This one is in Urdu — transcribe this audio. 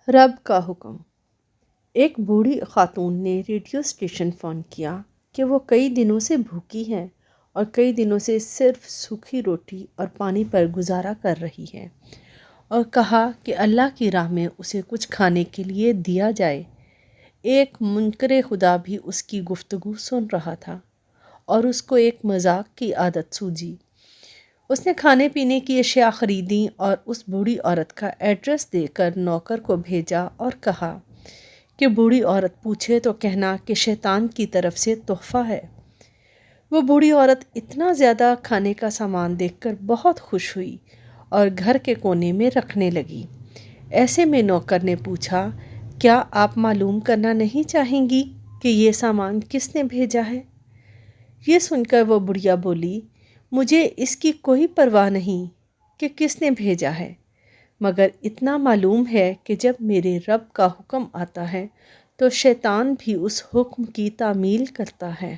رب کا حکم۔ ایک بوڑھی خاتون نے ریڈیو اسٹیشن فون کیا کہ وہ کئی دنوں سے بھوکی ہے اور کئی دنوں سے صرف سوکھی روٹی اور پانی پر گزارا کر رہی ہے، اور کہا کہ اللہ کی راہ میں اسے کچھ کھانے کے لیے دیا جائے۔ ایک منکر خدا بھی اس کی گفتگو سن رہا تھا اور اس کو ایک مذاق کی عادت سوجی۔ اس نے کھانے پینے کی اشیاء خریدیں اور اس بوڑھی عورت کا ایڈریس دے کر نوکر کو بھیجا اور کہا کہ بوڑھی عورت پوچھے تو کہنا کہ شیطان کی طرف سے تحفہ ہے۔ وہ بوڑھی عورت اتنا زیادہ کھانے کا سامان دیکھ کر بہت خوش ہوئی اور گھر کے کونے میں رکھنے لگی۔ ایسے میں نوکر نے پوچھا، کیا آپ معلوم کرنا نہیں چاہیں گی کہ یہ سامان کس نے بھیجا ہے؟ یہ سن کر وہ بڑھیا بولی، مجھے اس کی کوئی پرواہ نہیں کہ کس نے بھیجا ہے، مگر اتنا معلوم ہے کہ جب میرے رب کا حکم آتا ہے تو شیطان بھی اس حکم کی تعمیل کرتا ہے۔